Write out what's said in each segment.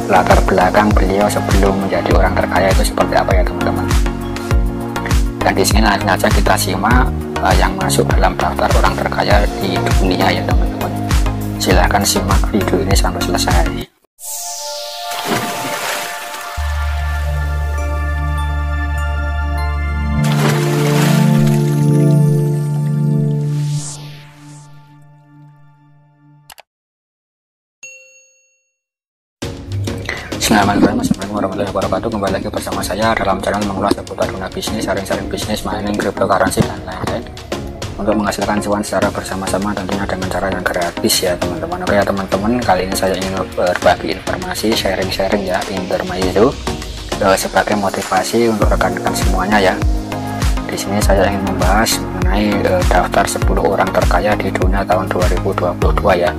latar belakang beliau sebelum menjadi orang terkaya itu seperti apa ya teman-teman. Dan di sini langsung saja kita simak yang masuk dalam daftar orang terkaya di dunia ya teman-teman. Silahkan simak video ini sampai selesai. Assalamualaikum warahmatullahi wabarakatuh. Kembali lagi bersama saya dalam channel mengulas seputar dunia bisnis, sharing bisnis, mining, cryptocurrency dan lain-lain untuk menghasilkan cuan secara bersama-sama, tentunya dengan cara yang gratis ya teman-teman. Oke ya teman-teman, kali ini saya ingin berbagi informasi, sharing ya, intermezzo sebagai motivasi untuk rekan-rekan semuanya ya. Di sini saya ingin membahas mengenai daftar 10 orang terkaya di dunia tahun 2022 ya.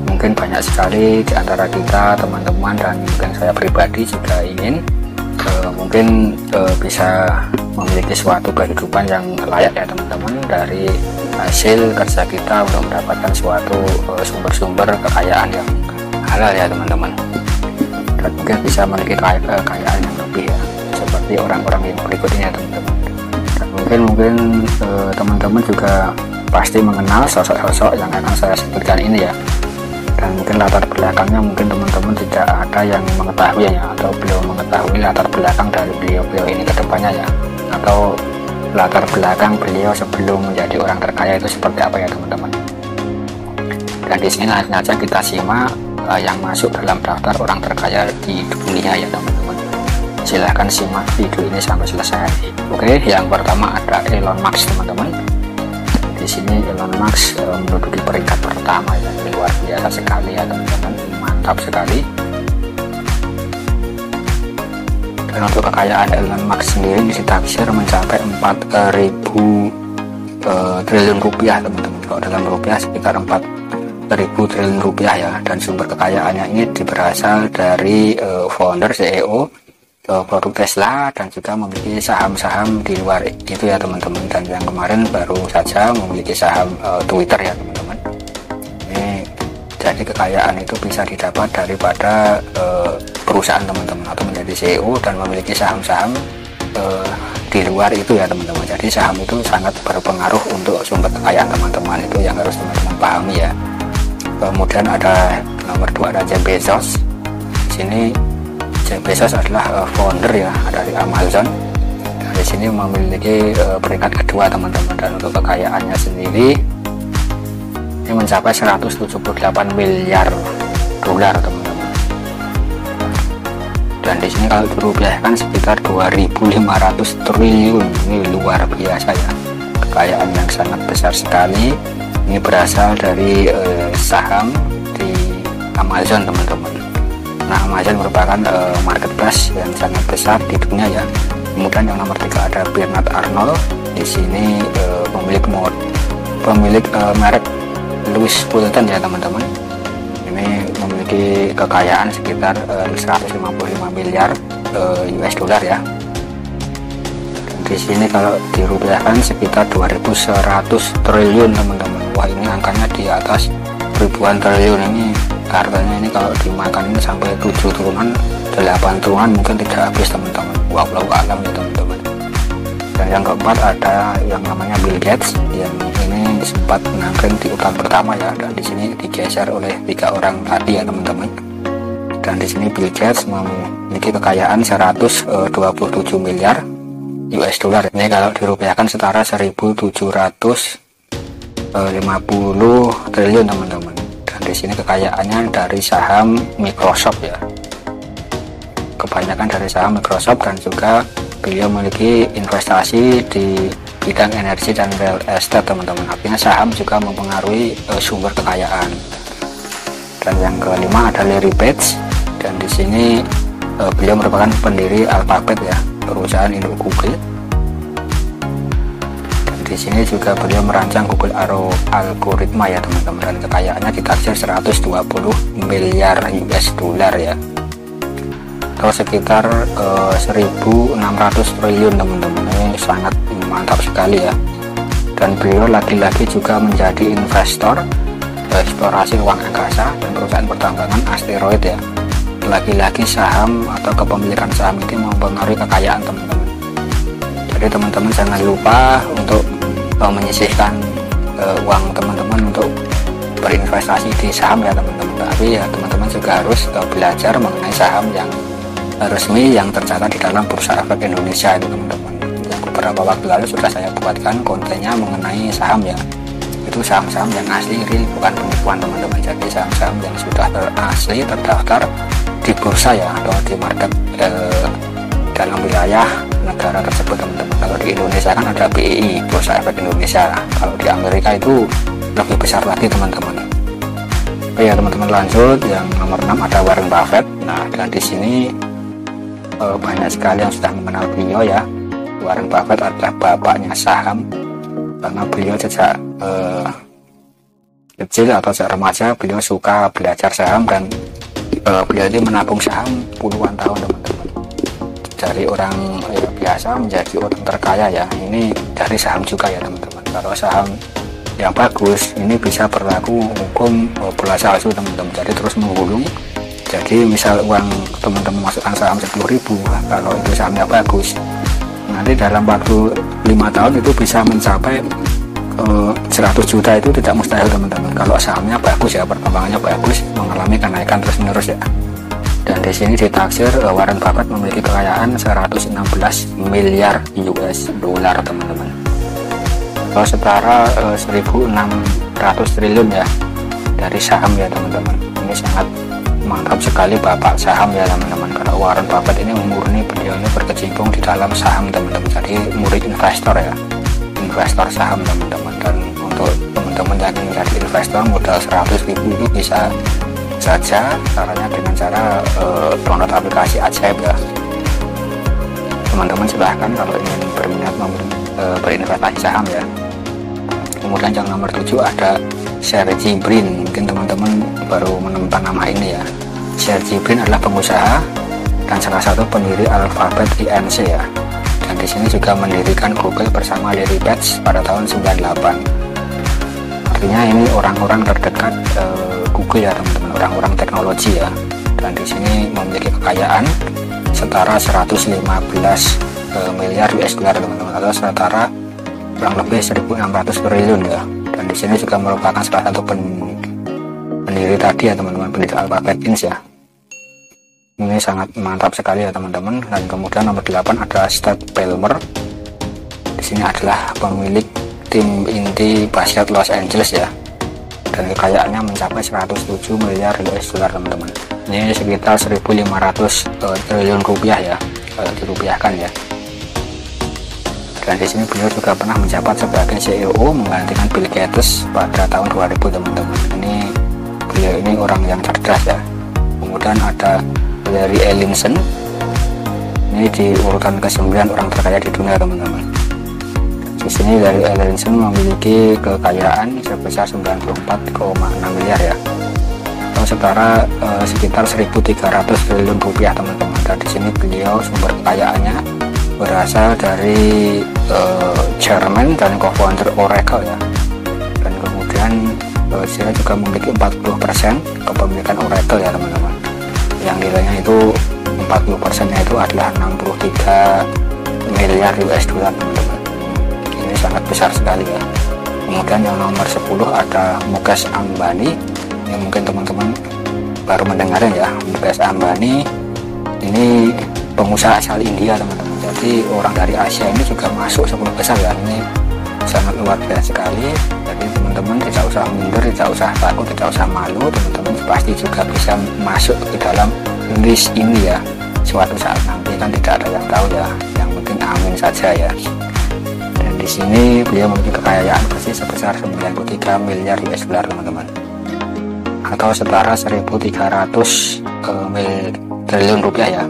Mungkin banyak sekali di antara kita teman-teman dan mungkin saya pribadi juga ingin mungkin bisa memiliki suatu kehidupan yang layak ya teman-teman, dari hasil kerja kita untuk mendapatkan suatu sumber-sumber kekayaan yang halal ya teman-teman, dan mungkin bisa memiliki kekayaan yang lebih ya, seperti orang-orang yang berikut ini ya teman-teman. Dan mungkin teman-teman juga pasti mengenal sosok-sosok yang akan saya sebutkan ini ya. Dan mungkin latar belakangnya mungkin teman-teman tidak ada yang mengetahui ya, atau belum mengetahui latar belakang dari beliau ini ke depannya ya, atau latar belakang beliau sebelum menjadi orang terkaya itu seperti apa ya teman-teman. Dan di sini langsung saja kita simak yang masuk dalam daftar orang terkaya di dunia ya teman-teman. Silahkan simak video ini sampai selesai. Oke, yang pertama ada Elon Musk teman-teman. Di sini Elon Musk menduduki peringkat pertama ya, luar biasa sekali ya teman-teman, mantap sekali. Dan untuk kekayaan Elon Musk sendiri ditaksir mencapai 4.000 triliun rupiah teman-teman. Kalau dalam rupiah sekitar 4.000 triliun rupiah ya. Dan sumber kekayaannya ini berasal dari founder CEO produk Tesla, dan juga memiliki saham-saham di luar itu ya teman-teman. Dan yang kemarin baru saja memiliki saham Twitter ya teman-teman. Ini jadi kekayaan itu bisa didapat daripada perusahaan teman-teman, atau menjadi CEO dan memiliki saham-saham di luar itu ya teman-teman. Jadi saham itu sangat berpengaruh untuk sumber kekayaan teman-teman, itu yang harus teman-teman pahami ya. Kemudian ada nomor 2 ada Jeff Bezos. Di sini Jeff Bezos adalah founder ya dari Amazon. Di sini memiliki peringkat kedua teman-teman. Dan untuk kekayaannya sendiri ini mencapai 178 miliar dolar teman-teman. Dan di sini kalau dirupiahkan sekitar 2.500 triliun. Ini luar biasa ya, kekayaan yang sangat besar sekali. Ini berasal dari saham di Amazon teman-teman. Nah, Amazon merupakan marketplace yang sangat besar di dunia ya. Kemudian yang nomor 3 ada Bernard Arnault. Di sini pemilik merek Louis Vuitton ya teman-teman. Ini memiliki kekayaan sekitar 155 miliar US dollar ya. Dan di sini kalau dirupiahkan sekitar 2.100 triliun teman-teman. Wah, ini angkanya di atas ribuan triliun. Ini artinya ini kalau dimakan ini sampai 7 turunan 8 turunan mungkin tidak habis teman-teman. Wallahu a'lam ya teman-teman. Dan yang keempat ada yang namanya Bill Gates, yang ini sempat menangkring di urutan pertama ya, dan di sini digeser oleh 3 orang tadi ya teman-teman. Dan di sini Bill Gates memiliki kekayaan 127 miliar US dollar. Ini kalau dirupiahkan setara 1.750 triliun teman-teman. Di sini kekayaannya dari saham Microsoft ya, kebanyakan dari saham Microsoft, dan juga beliau memiliki investasi di bidang energi dan real estate teman-teman. Artinya saham juga mempengaruhi sumber kekayaan. Dan yang kelima ada Larry Page, dan di sini beliau merupakan pendiri Alphabet ya, perusahaan induk Google. Di sini juga beliau merancang Google algoritma ya teman-teman, dan kekayaannya ditaksir 120 miliar US dollar ya, atau sekitar 1.600 triliun teman-teman. Ini sangat mantap sekali ya. Dan beliau lagi-lagi juga menjadi investor eksplorasi ruang angkasa dan perusahaan pertambangan asteroid ya. lagi-lagi saham atau kepemilikan saham itu mempengaruhi kekayaan teman-teman. Jadi teman-teman jangan lupa untuk menyisihkan uang teman-teman untuk berinvestasi di saham ya teman-teman. Tapi ya teman-teman juga harus belajar mengenai saham yang resmi yang tercatat di dalam Bursa Efek Indonesia itu teman-teman. Yang beberapa waktu lalu sudah saya buatkan kontennya mengenai saham ya. Itu saham-saham yang asli, real, bukan penipuan teman-teman. Jadi saham-saham yang sudah asli terdaftar di bursa ya, atau di market dalam wilayah negara tersebut teman-teman. Kalau di Indonesia kan ada BEI, Bursa Efek Indonesia. Kalau di Amerika itu lebih besar lagi teman-teman. Oke ya teman-teman, lanjut yang nomor 6 ada Warren Buffett. Nah, dan di sini banyak sekali yang sudah mengenal beliau ya. Warren Buffett adalah bapaknya saham, karena beliau sejak kecil atau sejak remaja beliau suka belajar saham, dan beliau itu menabung saham puluhan tahun teman-teman. Dari orang biasa menjadi orang terkaya ya, ini dari saham juga ya teman-teman. Kalau saham yang bagus ini bisa berlaku hukum bola salju teman-teman, jadi terus menggulung. Jadi misal uang teman-teman masukkan saham 10.000, kalau itu sahamnya bagus, nanti dalam waktu 5 tahun itu bisa mencapai 100 juta. Itu tidak mustahil teman-teman kalau sahamnya bagus ya, perkembangannya bagus, mengalami kenaikan terus menerus ya. Dan di sini ditaksir Warren Buffett memiliki kekayaan 116 miliar US dollar teman-teman, atau setara 1.600 triliun ya dari saham ya teman-teman. Ini sangat mantap sekali bapak saham ya teman-teman. Karena Warren Buffett ini murni beliau ini berkecimpung di dalam saham teman-teman, jadi murid investor ya, investor saham teman-teman. Dan untuk teman-teman yang ingin menjadi investor modal 100.000 itu bisa saja caranya dengan cara download aplikasi Ajaib ya teman-teman. Silahkan kalau ingin berminat berinvestasi saham ya. Kemudian yang nomor 7 ada Sergey Brin. Mungkin teman-teman baru menemukan nama ini ya. Sergey Brin adalah pengusaha dan salah satu pendiri Alphabet Inc ya. Dan di sini juga mendirikan Google bersama Larry Page pada tahun 98. Artinya ini orang-orang terdekat Google ya teman-teman, orang-orang teknologi ya. Dan di sini memiliki kekayaan setara 115 miliar US dollar teman-teman, atau setara kurang lebih 1.600 triliun ya. Dan di sini juga merupakan salah satu pendiri tadi ya teman-teman, pendiri Alphabet Inc ya. Ini sangat mantap sekali ya teman-teman. Dan kemudian nomor 8 ada Steve Ballmer. Di sini adalah pemilik tim inti basket Los Angeles ya. Dan kekayaannya mencapai 107 miliar US dollar teman-teman. Ini sekitar 1.500 triliun rupiah ya, kalau dirupiahkan ya. Dan di sini beliau juga pernah menjabat sebagai CEO menggantikan Bill Gates pada tahun 2000 teman-teman. Ini beliau ini orang yang cerdas ya. Kemudian ada Larry Ellison. Ini di urutan ke-9 orang terkaya di dunia teman-teman. Di sini Larry Ellison memiliki kekayaan sebesar 94,6 miliar ya, atau setara sekitar 1.300 triliun rupiah teman-teman. Dan di sini beliau sumber kekayaannya berasal dari chairman dan co-founder Oracle ya. Dan kemudian dia juga memiliki 40% kepemilikan Oracle ya teman-teman, yang nilainya itu 40% nya itu adalah 63 miliar US dollar teman-teman. Ini sangat besar sekali ya. Kemudian yang nomor 10 ada Mukesh Ambani. Ini mungkin teman-teman baru mendengarnya ya. Mukesh Ambani ini pengusaha asal India teman-teman. Jadi orang dari Asia ini juga masuk 10 besar ya. Ini sangat luar biasa sekali. Jadi teman-teman tidak usah minder, tidak usah takut, tidak usah malu. Teman-teman pasti juga bisa masuk ke dalam list ini ya. Suatu saat nanti kan tidak ada yang tahu ya. Yang penting amin saja ya. Dan di sini beliau memiliki kekayaan bersih sebesar 93 miliar US dollar teman-teman, atau setara 1.300 triliun rupiah ya.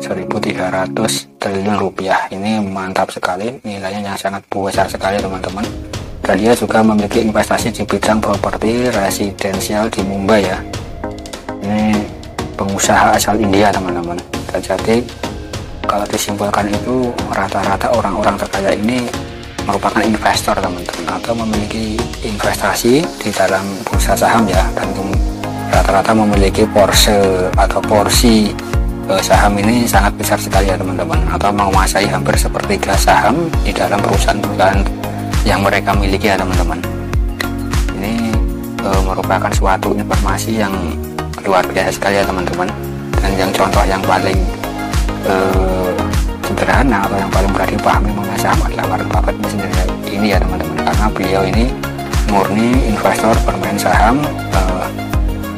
1.300 triliun rupiah. Ini mantap sekali, nilainya yang sangat besar sekali teman-teman. Dan dia juga memiliki investasi di bidang properti residensial di Mumbai ya. Ini pengusaha asal India teman-teman. Dan jadi kalau disimpulkan itu rata-rata orang-orang terkaya ini merupakan investor teman-teman, atau memiliki investasi di dalam bursa saham ya. Dan rata-rata memiliki porsi saham ini sangat besar sekali ya teman-teman, atau menguasai hampir sepertiga saham di dalam perusahaan-perusahaan yang mereka miliki ya teman-teman. Ini merupakan suatu informasi yang luar biasa sekali ya teman-teman. Dan yang contoh yang paling sederhana atau yang paling mudah dipahami mengenai saham adalah Warren Buffett ini ya teman-teman, karena beliau ini murni investor bermain saham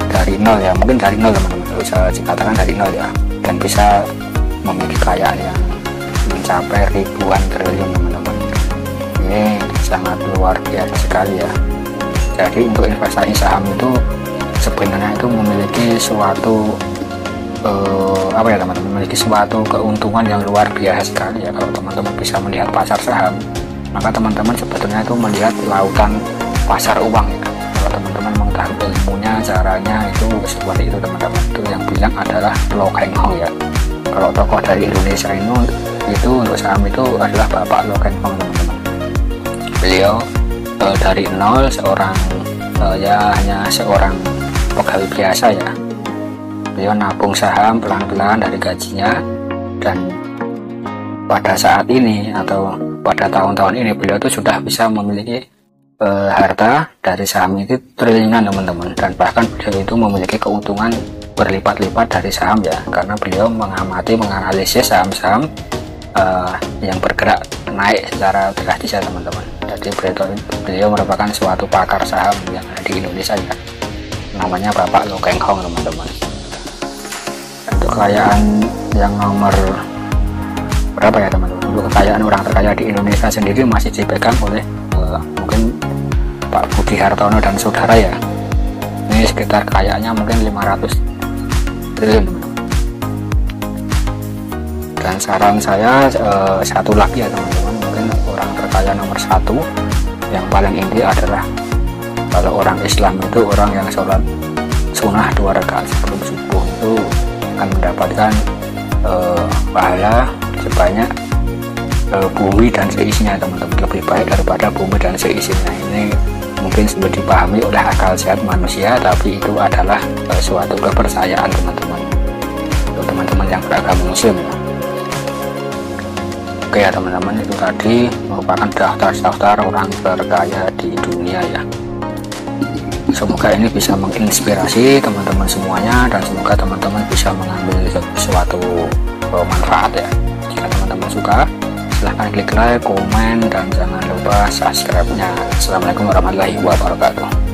dari nol ya, mungkin dari nol teman-teman, bisa dikatakan dari nol ya, dan bisa memiliki kekayaan yang mencapai ribuan triliun teman-teman. Ini sangat luar biasa sekali ya. Jadi untuk investasi saham itu sebenarnya itu memiliki suatu apa ya teman-teman, memiliki suatu keuntungan yang luar biasa sekali ya. Kalau teman-teman bisa melihat pasar saham, maka teman-teman sebetulnya itu melihat lautan pasar uang ya. Kalau teman-teman mengetahui ilmunya, caranya itu seperti itu teman-teman. Itu yang bilang adalah Lo Keng Hong ya. Kalau tokoh dari Indonesia itu untuk saham itu adalah Bapak Lo Keng Hong teman-teman. Beliau dari nol, seorang ya hanya seorang pegawai biasa ya. Beliau nabung saham pelan-pelan dari gajinya, dan pada saat ini atau pada tahun-tahun ini beliau itu sudah bisa memiliki harta dari saham itu triliunan teman-teman, dan bahkan beliau itu memiliki keuntungan berlipat-lipat dari saham ya, karena beliau menganalisis saham-saham yang bergerak naik secara drastis ya teman-teman. Jadi beliau merupakan suatu pakar saham yang ada di Indonesia ya, namanya Bapak Lo Keng Hong teman-teman. Untuk kekayaan yang nomor berapa ya teman-teman, untuk kekayaan orang terkaya di Indonesia sendiri masih dipegang oleh mungkin Pak Budi Hartono dan saudara ya. Ini sekitar kekayaannya mungkin 500 triliun teman-teman. Dan saran saya satu lagi ya teman-teman, mungkin orang terkaya nomor satu yang paling inti adalah kalau orang Islam itu orang yang sholat sunnah 2 rakaat sebelum subuh itu akan mendapatkan pahala sebanyak bumi dan seisinya teman-teman, lebih baik daripada bumi dan seisinya. Ini mungkin sudah dipahami oleh akal sehat manusia, tapi itu adalah suatu kepercayaan teman-teman, untuk teman-teman yang beragama muslim ya. Oke ya teman-teman, itu tadi merupakan daftar orang terkaya di dunia ya. Semoga ini bisa menginspirasi teman-teman semuanya, dan semoga teman-teman bisa mengambil sesuatu manfaat ya. Jika teman-teman suka, silahkan klik like, komen, dan jangan lupa subscribe-nya. Assalamualaikum warahmatullahi wabarakatuh.